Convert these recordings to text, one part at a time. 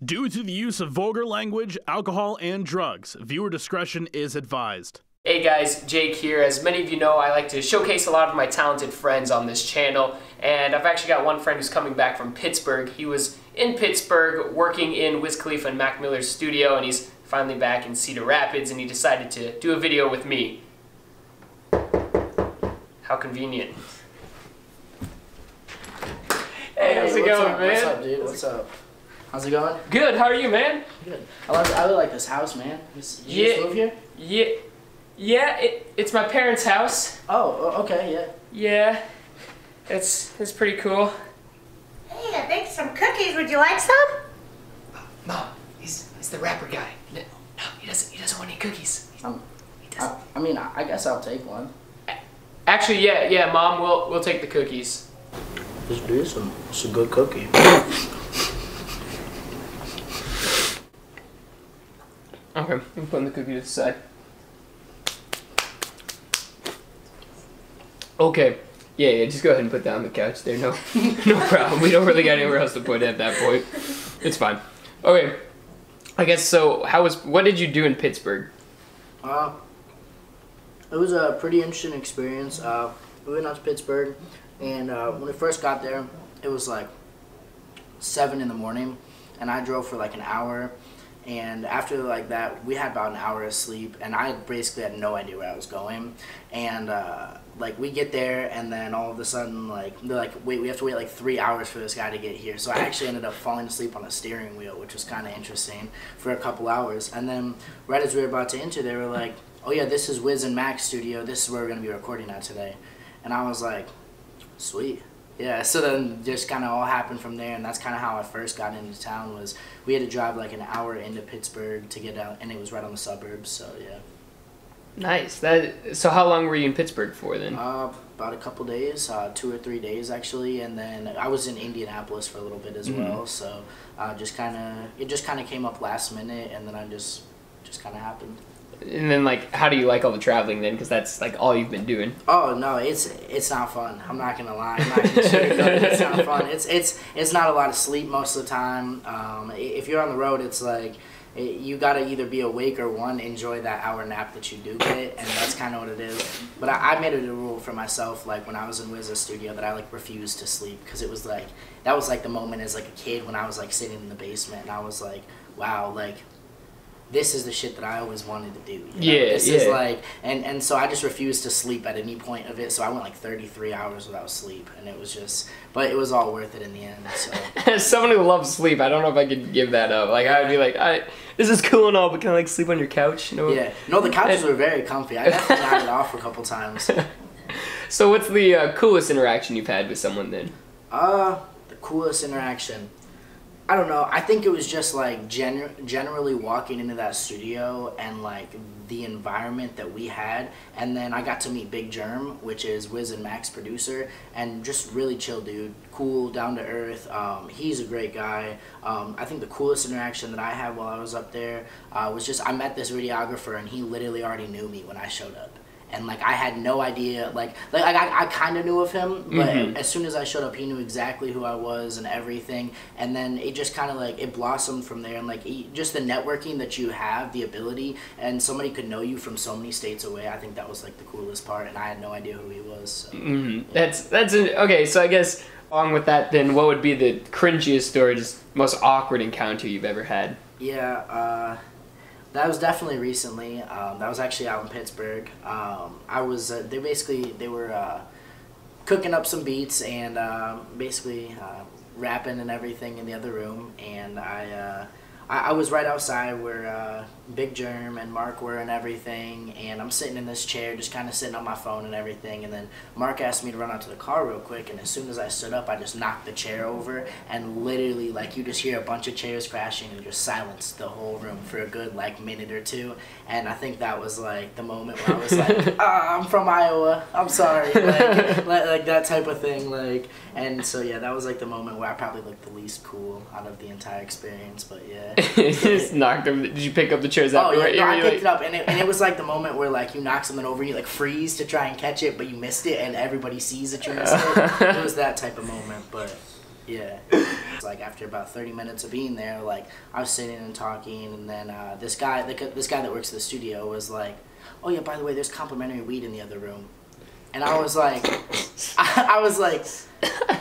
Due to the use of vulgar language, alcohol, and drugs, viewer discretion is advised. Hey guys, Jake here. As many of you know, I like to showcase a lot of my talented friends on this channel, and I've actually got one friend who's coming back from Pittsburgh. He was in Pittsburgh working in Wiz Khalifa and Mac Miller's studio, and he's finally back in Cedar Rapids, and he decided to do a video with me. How convenient. Hey, how's it going, man? What's up, dude? What's up? How's it going? Good. How are you, man? Good. I really like this house, man. You just move here? Yeah. It's my parents' house. Oh, okay, yeah. Yeah. It's pretty cool. Hey, I baked some cookies. Would you like some? Mom, he's the rapper guy. No, he doesn't want any cookies. I mean, I guess I'll take one. Actually, yeah, Mom, we'll take the cookies. Just do some. It's a good cookie. Okay, I'm putting the cookie to the side. Okay, yeah, just go ahead and put that on the couch there. No problem. We don't really got anywhere else to put it at that point. It's fine. Okay, I guess so. What did you do in Pittsburgh? It was a pretty interesting experience. We went out to Pittsburgh, and when we first got there, it was like 7 in the morning, and I drove for like an hour. And after like that, we had about an hour of sleep, and I basically had no idea where I was going. And like we get there, and then all of a sudden, like they're like, wait, we have to wait like 3 hours for this guy to get here. So I actually ended up falling asleep on a steering wheel, which was kind of interesting for a couple hours. And then right as we were about to enter, they were like, oh yeah, this is Wiz and Mac's studio. This is where we're gonna be recording at today. And I was like, sweet. Yeah, so then just kind of all happened from there, and that's kind of how I first got into town. Was we had to drive like an hour into Pittsburgh to get out, and it was right on the suburbs, so yeah. Nice. So how long were you in Pittsburgh for then? About a couple days, 2 or 3 days actually, and then I was in Indianapolis for a little bit as well, so it just kind of came up last minute, and then I just kind of happened. And then, like, how do you like all the traveling then? Because that's, like, all you've been doing. Oh, no, it's not fun. I'm not going to lie. I'm not going to sugarcoat it. It's not fun. It's not a lot of sleep most of the time. If you're on the road, it's like you got to either be awake or, one, enjoy that hour nap that you do get, and that's kind of what it is. But I made it a rule for myself, like, when I was in Wiz's studio, that I, like, refused to sleep. Because it was, like, that was, like, the moment as, like, a kid when I was, like, sitting in the basement, and I was like, wow, like, this is the shit that I always wanted to do. You know? Yeah, This is like, and so I just refused to sleep at any point of it. So I went like 33 hours without sleep, and it was just, but it was all worth it in the end. So. As someone who loves sleep, I don't know if I could give that up. Like, I would be like, this is cool and all, but can I like sleep on your couch? You know? Yeah, no, the couches were very comfy. I definitely nodded off a couple times. So what's the coolest interaction you've had with someone then? The coolest interaction. I don't know. I think it was just like generally walking into that studio and like the environment that we had, and then I got to meet Big Germ, which is Wiz and Mac's producer, and just really chill dude, cool, down to earth. He's a great guy. I think the coolest interaction that I had while I was up there was just I met this videographer, and he literally already knew me when I showed up. And like I had no idea, like I kind of knew of him, but as soon as I showed up, he knew exactly who I was and everything. And then it just kind of like it blossomed from there. And like just the networking that you have, the ability, and somebody could know you from so many states away. I think that was like the coolest part, and I had no idea who he was. So, yeah. Okay. So I guess along with that, then what would be the cringiest or just most awkward encounter you've ever had? Yeah. That was definitely recently. That was actually out in Pittsburgh. I was they were cooking up some beats and basically rapping and everything in the other room, and I was right outside where Big Germ and Mark were and everything, and I'm sitting in this chair just kind of sitting on my phone and everything, and then Mark asked me to run out to the car real quick, and as soon as I stood up, I just knocked the chair over, and literally like you just hear a bunch of chairs crashing and just silence the whole room for a good like minute or two, and I think that was like the moment where I was like, I'm from Iowa, I'm sorry, like that type of thing, like, and so yeah, that was like the moment where I probably looked the least cool out of the entire experience, but yeah. Just knocked them. Did you pick up the chairs after? Oh yeah, no, I picked like... it up, and it was like the moment where like you knock something over and you like freeze to try and catch it, but you missed it, and everybody sees that you missed it. It was that type of moment, but yeah. Like after about 30 minutes of being there, like I was sitting and talking, and then this guy that works at the studio was like, "Oh yeah, by the way, there's complimentary weed in the other room," and I was like, I was like,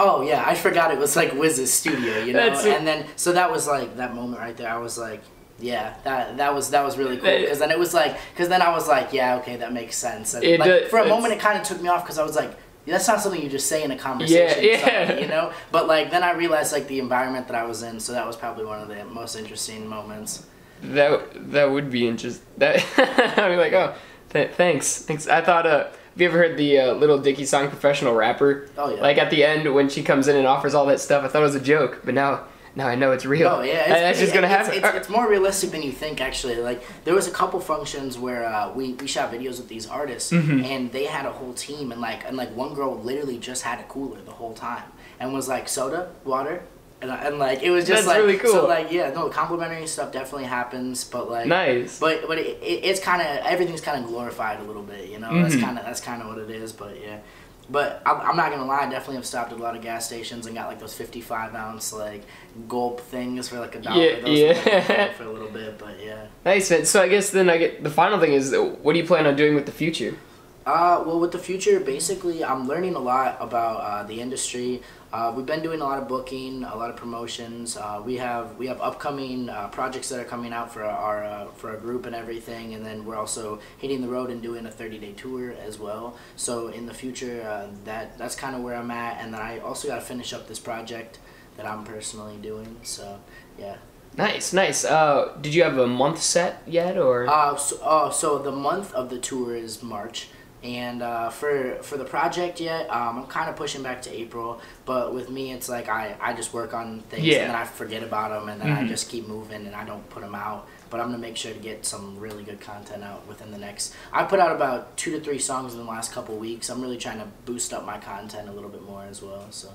"Oh yeah, I forgot it was like Wiz's studio, you know." And then so that was like that moment right there. I was like, yeah, that was really cool, because then it was like, I was like, yeah, okay, that makes sense. And like, for a moment, it kind of took me off, because I was like, that's not something you just say in a conversation, yeah. you know? But like then I realized like the environment that I was in, so that was probably one of the most interesting moments. That would be interesting. I'd be like, oh, thanks. I thought, have you ever heard the Little Dicky song "Professional Rapper"? Oh yeah. Like at the end when she comes in and offers all that stuff, I thought it was a joke, but now I know it's real. Oh yeah, that's just gonna happen. It's more realistic than you think, actually. Like there was a couple functions where we shot videos with these artists, and they had a whole team, and like one girl literally just had a cooler the whole time and was like, soda, water, and like it was just that's really cool. So like yeah, no, complimentary stuff definitely happens, but like nice. But it's kind of, everything's kind of glorified a little bit, you know. That's kind of what it is, but yeah. But I'm not gonna lie, I definitely have stopped at a lot of gas stations and got like those 55-ounce like gulp things for like $1. Yeah. For a little bit, but yeah. Nice, man. So I guess then the final thing is, what do you plan on doing with the future? Well, with the future, basically, I'm learning a lot about the industry. We've been doing a lot of booking, a lot of promotions. We have upcoming projects that are coming out for our group and everything, and then we're also hitting the road and doing a 30-day tour as well. So in the future, that's kind of where I'm at, and then I also got to finish up this project that I'm personally doing. So yeah. Nice. Did you have a month set yet, or? So the month of the tour is March. And for the project yet, I'm kind of pushing back to April. But with me, it's like I just work on things, and then I forget about them, and then I just keep moving, and I don't put them out. But I'm going to make sure to get some really good content out within the next... I put out about 2 to 3 songs in the last couple weeks. I'm really trying to boost up my content a little bit more as well. So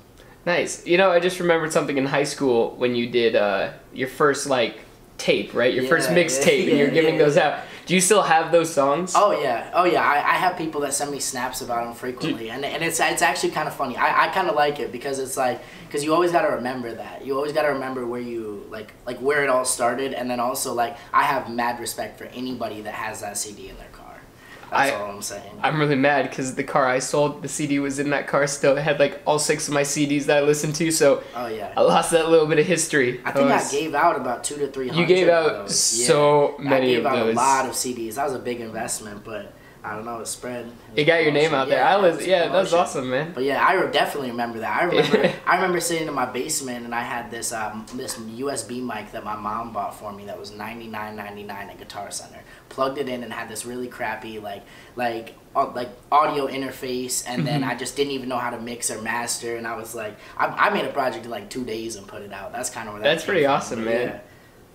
Nice. You know, I just remembered something in high school when you did your first, like, tape, right? Your first mixtape, and you're giving those out. Do you still have those songs? Oh yeah. I have people that send me snaps about them frequently, and it's actually kind of funny. I kind of like it, because it's like, because you always got to remember that. You always got to remember where you like where it all started, and then also like I have mad respect for anybody that has that CD in their car. That's all I'm saying. I'm really mad because the car I sold, the CD was in that car still. It had like all 6 of my CDs that I listened to, so I lost that little bit of history. I think I gave out about 200 to 300. You gave out so many of those. I gave out a lot of CDs. That was a big investment, but I don't know, it spread. It got your name out there. That was awesome, man. But yeah, I definitely remember that. I remember sitting in my basement, and I had this this USB mic that my mom bought for me that was $99.99 at Guitar Center. Plugged it in and had this really crappy like audio interface, and then I just didn't even know how to mix or master, and I was like, I made a project in like 2 days and put it out. That's kind of where that's pretty awesome, man.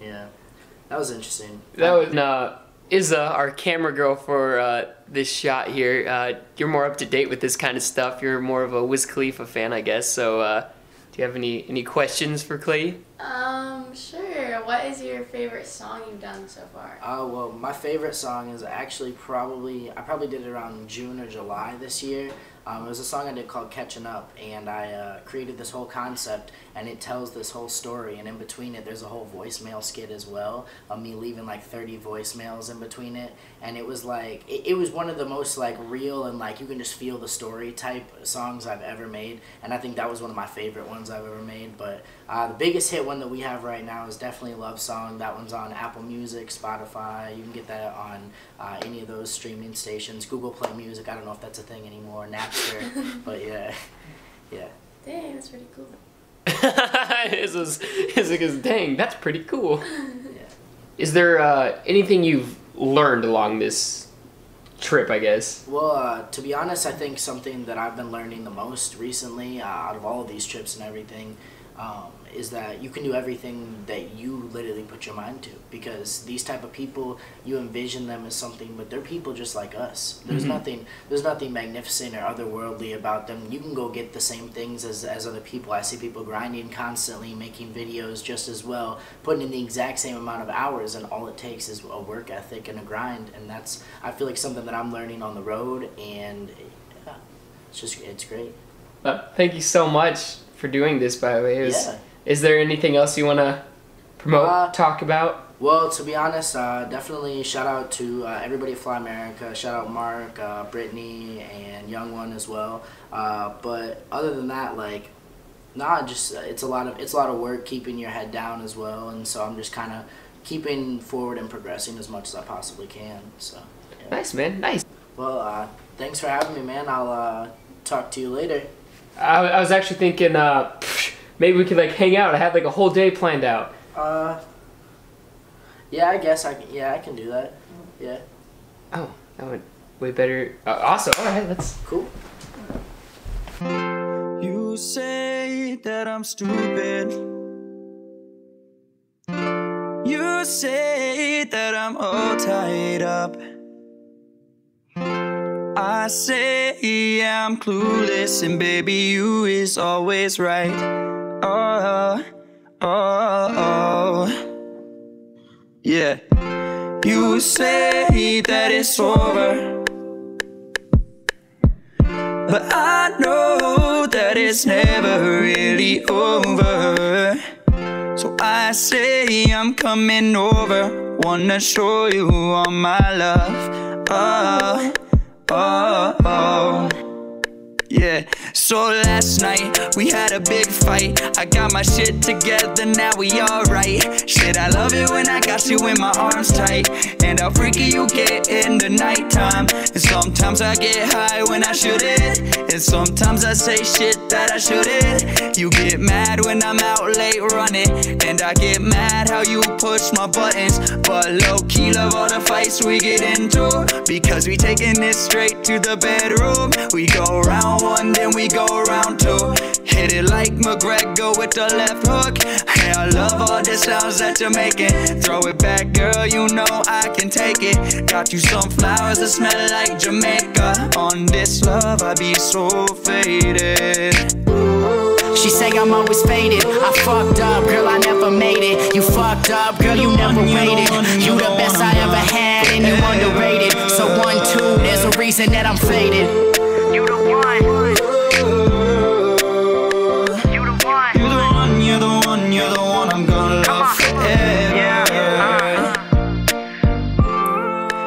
Yeah, that was interesting. That was Izza, our camera girl for this shot here. You're more up to date with this kind of stuff. You're more of a Wiz Khalifa fan, I guess. So, do you have any questions for Clay? Sure. What is your favorite song you've done so far? Well, my favorite song is actually I probably did it around June or July this year. It was a song I did called Catching Up, and I created this whole concept, and it tells this whole story, and in between it there's a whole voicemail skit as well, of me leaving like 30 voicemails in between it, and it was like, it was one of the most like real and like you can just feel the story type songs I've ever made, and I think that was one of my favorite ones I've ever made. But the biggest hit one that we have right now is definitely Love Song. That one's on Apple Music, Spotify. You can get that on any of those streaming stations, Google Play Music. I don't know if that's a thing anymore, Napster, but yeah. Dang, that's pretty cool. Dang, that's pretty cool. Yeah. Is there anything you've learned along this trip, I guess? Well, to be honest, I think something that I've been learning the most recently out of all of these trips and everything is that you can do everything that you literally put your mind to, because these type of people, you envision them as something, but they're people just like us. There's nothing magnificent or otherworldly about them. You can go get the same things as other people. I see people grinding constantly, making videos just as well, putting in the exact same amount of hours, and all it takes is a work ethic and a grind, and that's, I feel like, something that I'm learning on the road, and it's great. Thank you so much for doing this, by the way. It Is there anything else you want to promote, talk about? Well, to be honest, definitely shout out to everybody at Fly America. Shout out Mark, Brittany, and Young One as well. But other than that, like, just it's a lot of work keeping your head down as well. And so I'm just kind of keeping forward and progressing as much as I possibly can. So yeah. Nice, man. Nice. Well, thanks for having me, man. I'll talk to you later. I was actually thinking maybe we could like hang out. I had like a whole day planned out. Yeah, I guess I can do that. Yeah. Oh, that would way better. Awesome. All right, let's. Cool. You say that I'm stupid. You say that I'm all tied up. I say I'm clueless, and baby, you is always right. Oh, oh, oh. Yeah. You say that it's over, but I know that it's never really over. So I say I'm coming over, wanna show you all my love. Oh, oh, oh. Yeah, so last night we had a big fight. I got my shit together, now we alright. Shit, I love it when I got you in my arms tight, and how freaky you get in the nighttime. And sometimes I get high when I shouldn't, and sometimes I say shit that I shouldn't. You get mad when I'm out late running, and I get mad how you push my buttons. But low-key love all the fights we get into, because we taking it straight to the bedroom. We go round one, then we go round two. Hit it like McGregor with the left hook. Hey, I love all the sounds that you're making. Throw it back, girl, you know I can take it. Got you some flowers that smell like Jamaica. On this love, I be so faded. She say I'm always faded. I fucked up, girl, I never made it. You fucked up, girl, you never waited. You the best I ever had, and you underrated. So 1, 2, there's a reason that I'm faded. You the one. You the one. You're the one, you're the one, you're the one I'm gonna love forever.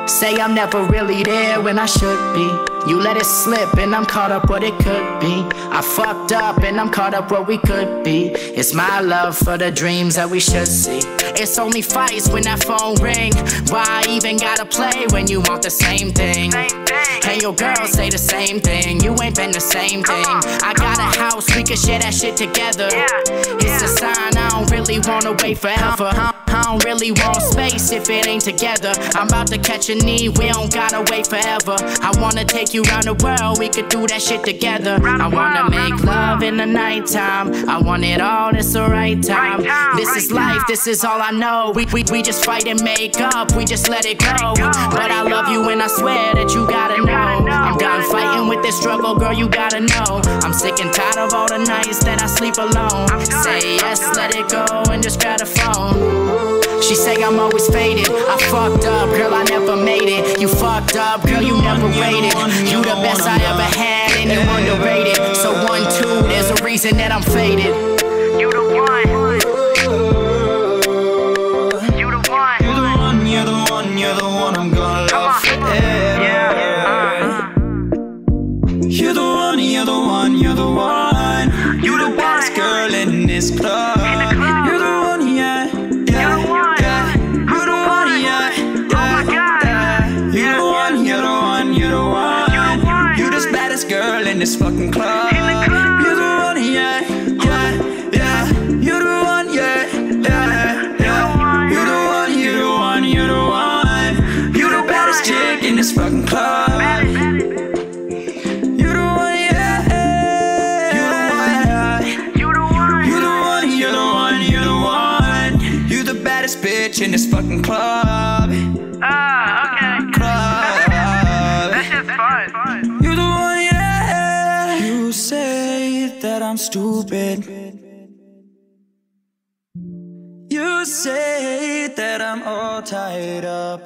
Say I'm never really there when I should be. You let it slip and I'm caught up what it could be. I fucked up and I'm caught up what we could be. It's my love for the dreams that we should see. It's only fights when that phone ring. Why even gotta play when you want the same thing? And your girls say the same thing. You ain't been the same thing. I got a house, we can share that shit together. It's a sign I don't really wanna wait forever. I don't really want space if it ain't together. I'm about to catch a knee, we don't gotta wait forever. I wanna take you around the world, we could do that shit together. I wanna make love in the nighttime. I want it all, it's the right time. This is life, this is all I know. We just fight and make up, we just let it go. But I love you and I swear that you gotta know. I'm done fighting with this struggle, girl, you gotta know. I'm sick and tired of all the nights that I sleep alone. Say yes, let it go, and just grab the phone. She say I'm always faded. I fucked up, girl, I never made it. You fucked up, girl, you never waited. You the best I ever had, and you underrated. So 1, 2, there's a reason that I'm faded. You the one. You the one. You're the one, you're the one, you're the one I'm gonna love forever. You're the one, you're the one, you're the one. You the best girl in this club. You're the one, yeah, yeah, yeah. You're the one, yeah, yeah, yeah. You're the one, you're the one, you're the one. You're the baddest girl in this fucking club. You're the one, yeah, yeah, yeah. You're the one, yeah, yeah, yeah. You're the one, you're the one, you're the one. You're the baddest chick in this fucking club. Bitch in this fucking club. Okay. Club. That shit's fun. You're the one, yeah. You say that I'm stupid. You say that I'm all tied up.